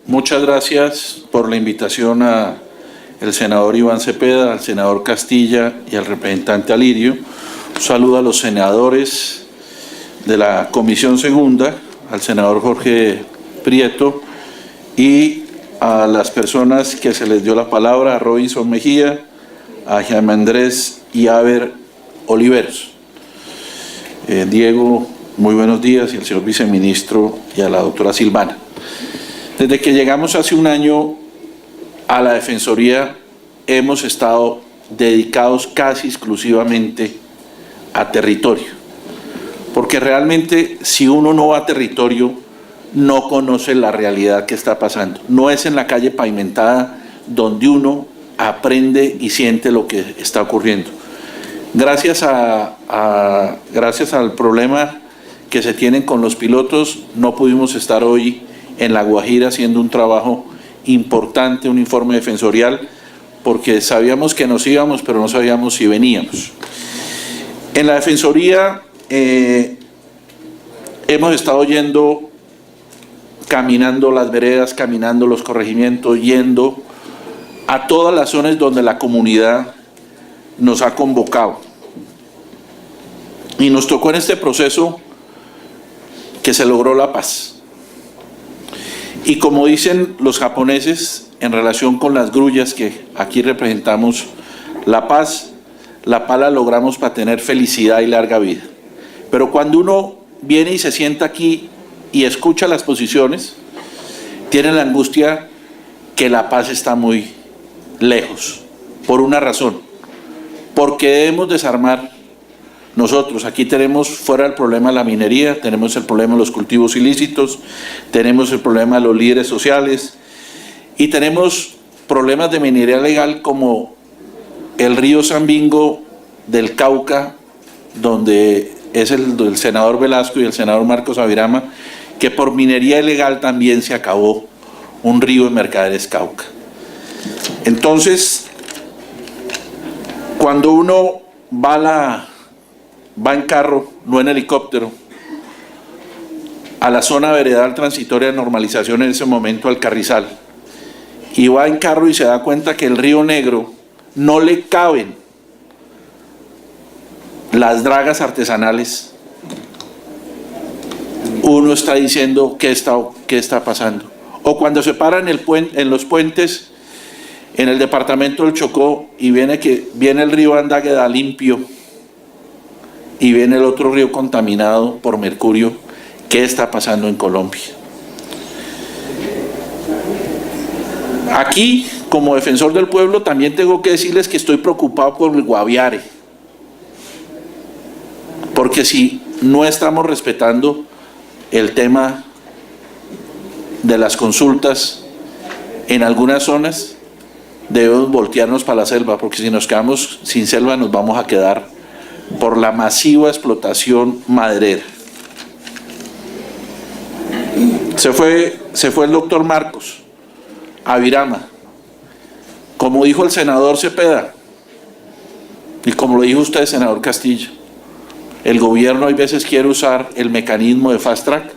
Muchas gracias por la invitación al senador Iván Cepeda, al senador Castilla y al representante Alirio. Un saludo a los senadores de la Comisión Segunda, al senador Jorge Prieto y a las personas que se les dio la palabra, a Robinson Mejía, a Jaime Andrés y Aber Oliveros. Diego, muy buenos días, y al señor viceministro y a la doctora Silvana. Desde que llegamos hace un año a la Defensoría, hemos estado dedicados casi exclusivamente a territorio. Porque realmente, si uno no va a territorio, no conoce la realidad que está pasando. No es en la calle pavimentada donde uno aprende y siente lo que está ocurriendo. Gracias al problema que se tienen con los pilotos, no pudimos estar hoy en La Guajira haciendo un trabajo importante, un informe defensorial, porque sabíamos que nos íbamos, pero no sabíamos si veníamos. En la Defensoría hemos estado yendo, caminando las veredas, caminando los corregimientos, yendo a todas las zonas donde la comunidad nos ha convocado. Y nos tocó en este proceso que se logró la paz. Y como dicen los japoneses en relación con las grullas que aquí representamos, la paz la logramos para tener felicidad y larga vida. Pero cuando uno viene y se sienta aquí y escucha las posiciones, tiene la angustia que la paz está muy lejos, por una razón, porque debemos desarmar. Nosotros aquí tenemos fuera el problema de la minería, tenemos el problema de los cultivos ilícitos, tenemos el problema de los líderes sociales y tenemos problemas de minería legal como el río Sambingo del Cauca, donde es el senador Velasco y el senador Marcos Avirama, que por minería ilegal también se acabó un río de Mercaderes Cauca. Entonces, cuando uno va en carro, no en helicóptero, a la zona veredal transitoria de normalización, en ese momento al Carrizal, y va en carro y se da cuenta que el río Negro no le caben las dragas artesanales, uno está diciendo qué está pasando. O cuando se para en los puentes en el departamento del Chocó y viene el río Andágueda limpio y viene el otro río contaminado por mercurio, ¿qué está pasando en Colombia? Aquí, como defensor del pueblo, también tengo que decirles que estoy preocupado por el Guaviare, porque si no estamos respetando el tema de las consultas en algunas zonas, debemos voltearnos para la selva, porque si nos quedamos sin selva nos vamos a quedar por la masiva explotación maderera. Se fue el doctor Marcos Avirama. Como dijo el senador Cepeda, y como lo dijo usted, senador Castillo, el gobierno hay veces quiere usar el mecanismo de fast track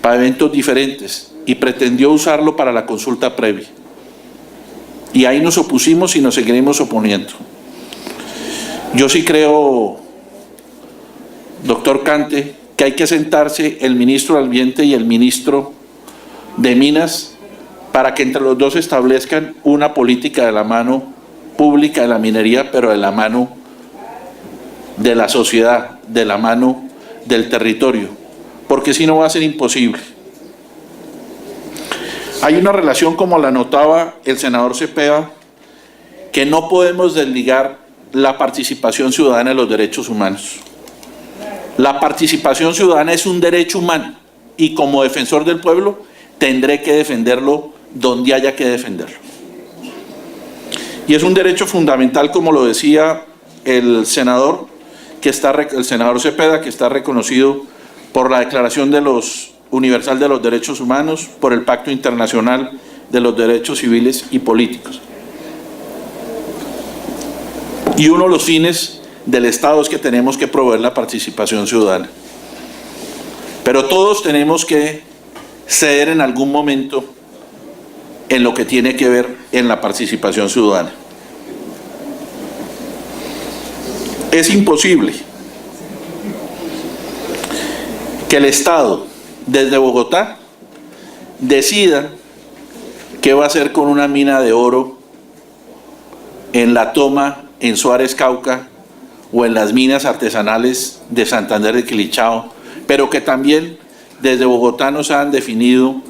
para eventos diferentes y pretendió usarlo para la consulta previa. Y ahí nos opusimos y nos seguiremos oponiendo. Yo sí creo, doctor Cante, que hay que sentarse el ministro del Ambiente y el ministro de Minas para que entre los dos establezcan una política de la mano pública de la minería, pero de la mano de la sociedad, de la mano del territorio, porque si no va a ser imposible. Hay una relación, como la notaba el senador Cepeda, que no podemos desligar la participación ciudadana en los derechos humanos. La participación ciudadana es un derecho humano y como defensor del pueblo tendré que defenderlo donde haya que defenderlo. Y es un derecho fundamental, como lo decía el senador Cepeda, que está reconocido por la Declaración Universal de los Derechos Humanos, por el Pacto Internacional de los Derechos Civiles y Políticos. Y uno de los fines del Estado es que tenemos que proveer la participación ciudadana. Pero todos tenemos que ceder en algún momento en lo que tiene que ver en la participación ciudadana. Es imposible que el Estado, desde Bogotá, decida qué va a hacer con una mina de oro en La Toma, en Suárez, Cauca, o en las minas artesanales de Santander de Quilichao, pero que también desde Bogotá nos han definido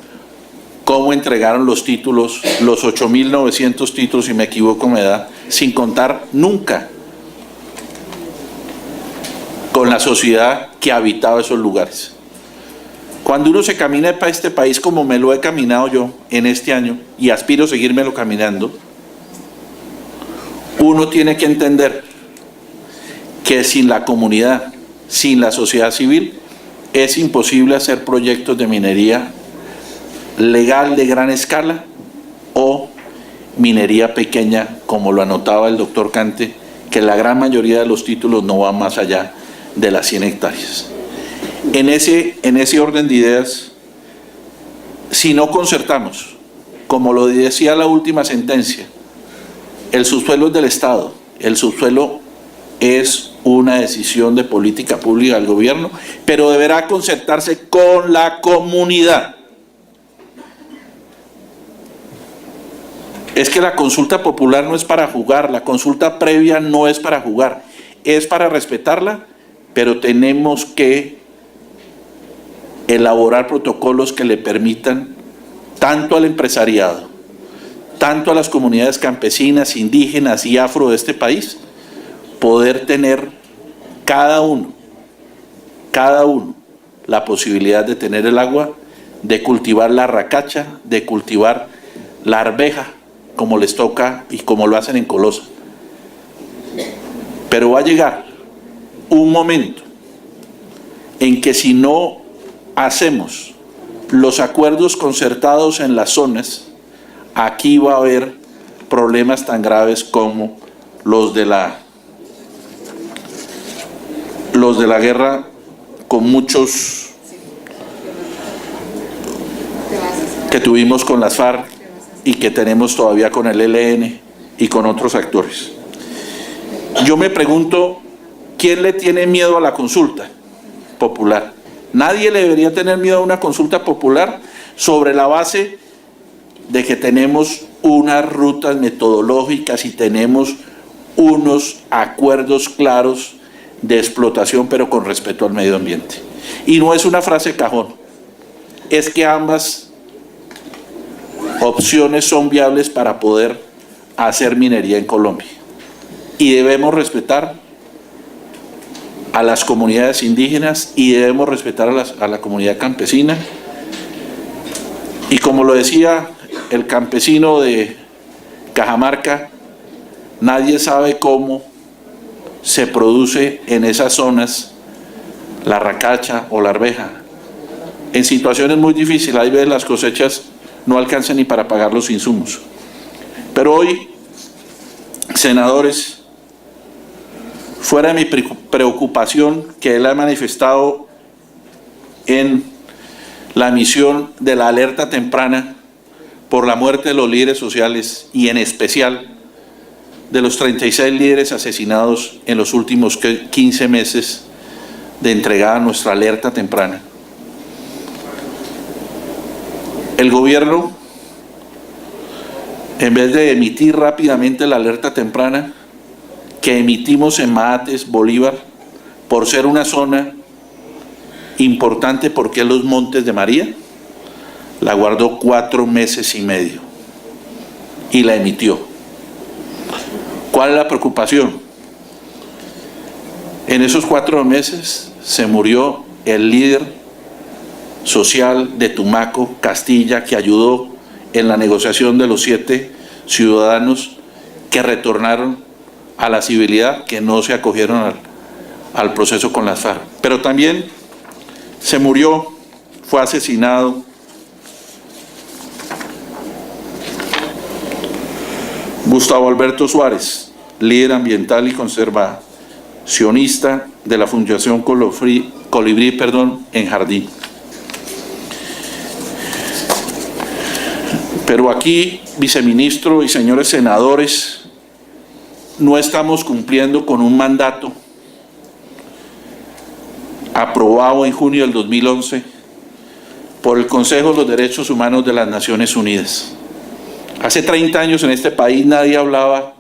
cómo entregaron los títulos, los 8.900 títulos, si me equivoco me da, sin contar nunca con la sociedad que habitaba esos lugares. Cuando uno se camina para este país como me lo he caminado yo en este año y aspiro a seguírmelo caminando, uno tiene que entender que sin la comunidad, sin la sociedad civil, es imposible hacer proyectos de minería legal de gran escala o minería pequeña, como lo anotaba el doctor Cante, que la gran mayoría de los títulos no van más allá de las 100 hectáreas. En ese orden de ideas, si no concertamos, como lo decía la última sentencia, el subsuelo es del Estado, el subsuelo es una decisión de política pública del gobierno, pero deberá concertarse con la comunidad. Es que la consulta popular no es para jugar, la consulta previa no es para jugar, es para respetarla, pero tenemos que elaborar protocolos que le permitan tanto al empresariado, tanto a las comunidades campesinas, indígenas y afro de este país, poder tener cada uno, la posibilidad de tener el agua, de cultivar la racacha, de cultivar la arveja, como les toca y como lo hacen en Colosa. Pero va a llegar un momento en que si no hacemos los acuerdos concertados en las zonas, aquí va a haber problemas tan graves como los de la guerra con muchos que tuvimos con las FARC y que tenemos todavía con el ELN y con otros actores. Yo me pregunto, ¿quién le tiene miedo a la consulta popular? Nadie le debería tener miedo a una consulta popular sobre la base de que tenemos unas rutas metodológicas y tenemos unos acuerdos claros de explotación, pero con respeto al medio ambiente. Y no es una frase cajón, es que ambas opciones son viables para poder hacer minería en Colombia. Y debemos respetar a las comunidades indígenas y debemos respetar a la comunidad campesina. Y como lo decía el campesino de Cajamarca, nadie sabe cómo se produce en esas zonas la racacha o la arveja. En situaciones muy difíciles, hay veces las cosechas no alcanzan ni para pagar los insumos. Pero hoy, senadores, fuera de mi preocupación que él ha manifestado en la misión de la alerta temprana por la muerte de los líderes sociales y en especial de los 36 líderes asesinados en los últimos 15 meses de entregada nuestra alerta temprana. El gobierno, en vez de emitir rápidamente la alerta temprana que emitimos en Maates, Bolívar, por ser una zona importante porque es los Montes de María, la guardó 4 meses y medio y la emitió. ¿Cuál es la preocupación? En esos 4 meses se murió el líder social de Tumaco, Castilla, que ayudó en la negociación de los 7 ciudadanos que retornaron a la civilidad, que no se acogieron al proceso con las FARC. Pero también se murió, fue asesinado Gustavo Alberto Suárez, líder ambiental y conservacionista de la Fundación Colibrí, en Jardín. Pero aquí, viceministro y señores senadores, no estamos cumpliendo con un mandato aprobado en junio del 2011 por el Consejo de los Derechos Humanos de las Naciones Unidas. Hace 30 años en este país nadie hablaba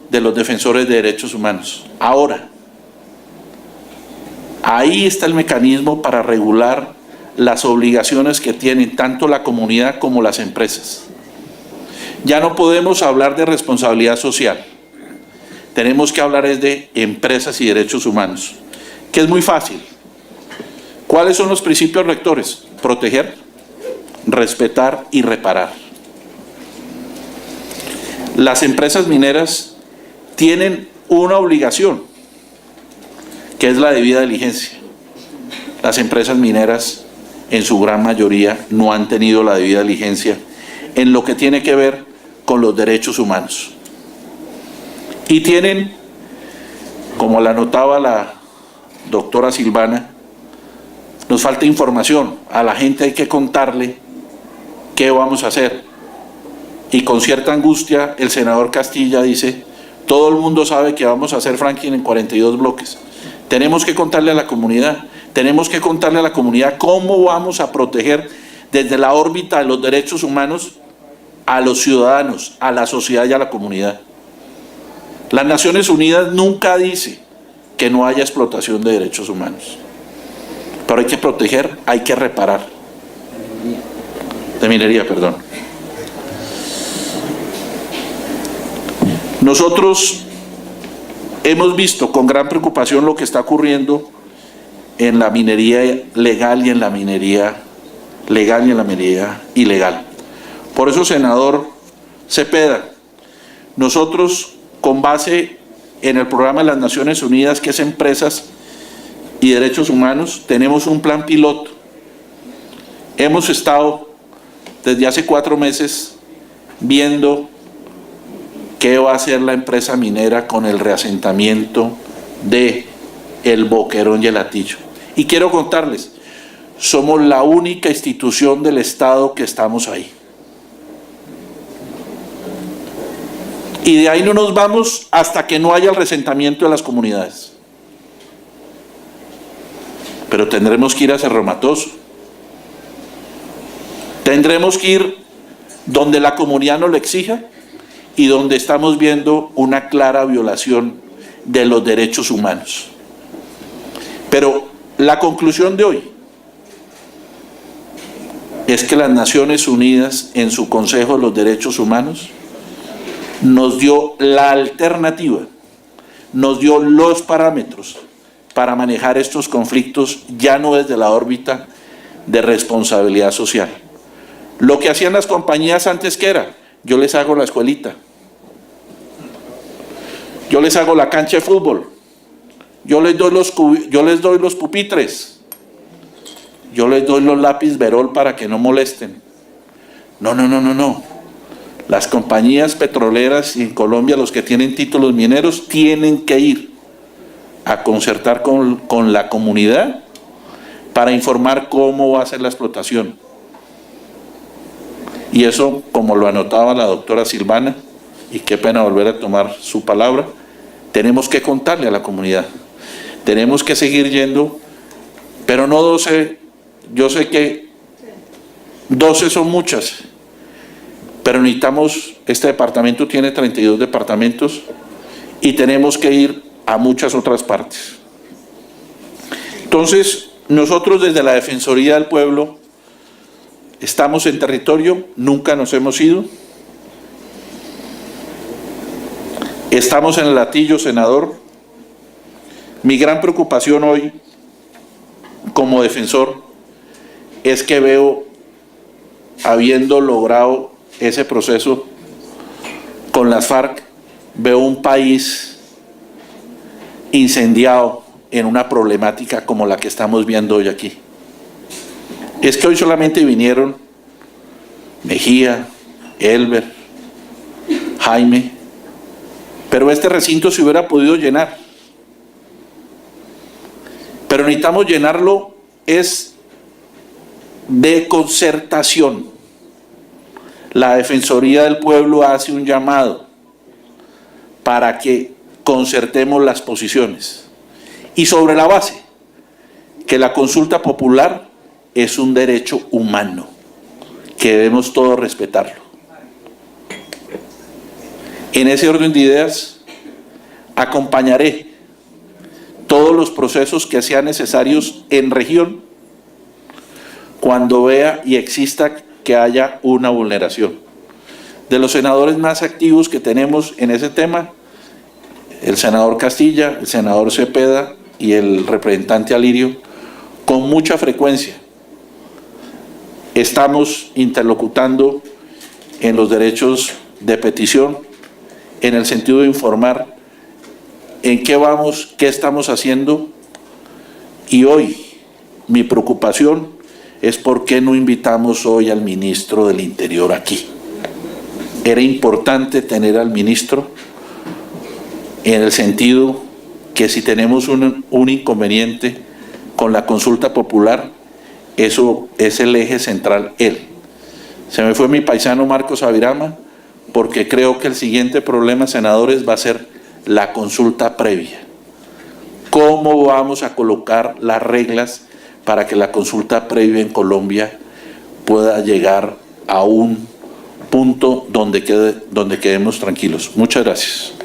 de los defensores de derechos humanos. Ahora, ahí está el mecanismo para regular las obligaciones que tienen tanto la comunidad como las empresas. Ya no podemos hablar de responsabilidad social. Tenemos que hablar es de empresas y derechos humanos, que es muy fácil. ¿Cuáles son los principios rectores? Proteger, respetar y reparar. Las empresas mineras tienen una obligación, que es la debida diligencia. Las empresas mineras, en su gran mayoría, no han tenido la debida diligencia en lo que tiene que ver con los derechos humanos. Y tienen, como la anotaba la doctora Silvana, nos falta información. A la gente hay que contarle qué vamos a hacer. Y con cierta angustia, el senador Castilla dice, todo el mundo sabe que vamos a hacer fracking en 42 bloques. Tenemos que contarle a la comunidad, cómo vamos a proteger desde la órbita de los derechos humanos a los ciudadanos, a la sociedad y a la comunidad. Las Naciones Unidas nunca dice que no haya explotación de derechos humanos. Pero hay que proteger, hay que reparar. De minería, perdón. Nosotros hemos visto con gran preocupación lo que está ocurriendo en la minería legal y en la minería ilegal. Por eso, senador Cepeda, nosotros, con base en el programa de las Naciones Unidas, que es Empresas y Derechos Humanos, tenemos un plan piloto. Hemos estado desde hace 4 meses viendo qué va a hacer la empresa minera con el reasentamiento de El Boquerón y El Hatillo. Y quiero contarles, somos la única institución del Estado que estamos ahí. Y de ahí no nos vamos hasta que no haya el reasentamiento de las comunidades. Pero tendremos que ir a Cerro Matoso. Tendremos que ir donde la comunidad nos lo exija y donde estamos viendo una clara violación de los derechos humanos. Pero la conclusión de hoy es que las Naciones Unidas, en su Consejo de los Derechos Humanos, nos dio la alternativa, nos dio los parámetros para manejar estos conflictos ya no desde la órbita de responsabilidad social. Lo que hacían las compañías antes, que era, yo les hago la escuelita, yo les hago la cancha de fútbol, yo les doy los pupitres, yo les doy los lápiz Verol para que no molesten. No. Las compañías petroleras y en Colombia los que tienen títulos mineros tienen que ir a concertar con la comunidad para informar cómo va a ser la explotación. Y eso, como lo anotaba la doctora Silvana, y qué pena volver a tomar su palabra, tenemos que contarle a la comunidad. Tenemos que seguir yendo, pero no 12, yo sé que 12 son muchas, pero necesitamos, este departamento tiene 32 departamentos y tenemos que ir a muchas otras partes. Entonces, nosotros desde la Defensoría del Pueblo estamos en territorio, nunca nos hemos ido. Estamos en El Hatillo, senador. Mi gran preocupación hoy, como defensor, es que veo, habiendo logrado ese proceso con las FARC, veo un país incendiado en una problemática como la que estamos viendo hoy aquí. Es que hoy solamente vinieron Mejía, Elber, Jaime, pero este recinto se hubiera podido llenar. Pero necesitamos llenarlo es de concertación. La Defensoría del Pueblo hace un llamado para que concertemos las posiciones y sobre la base que la consulta popular es un derecho humano, que debemos todos respetarlo. En ese orden de ideas, acompañaré todos los procesos que sean necesarios en región cuando vea y exista que haya una vulneración. De los senadores más activos que tenemos en ese tema, el senador Castilla, el senador Cepeda y el representante Alirio, con mucha frecuencia estamos interlocutando en los derechos de petición, en el sentido de informar en qué vamos, qué estamos haciendo. Y hoy mi preocupación es por qué no invitamos hoy al ministro del Interior aquí. Era importante tener al ministro en el sentido que si tenemos un inconveniente con la consulta popular, eso es el eje central él. Se me fue mi paisano Marcos Avirama, porque creo que el siguiente problema, senadores, va a ser la consulta previa. ¿Cómo vamos a colocar las reglas para que la consulta previa en Colombia pueda llegar a un punto donde quedemos tranquilos? Muchas gracias.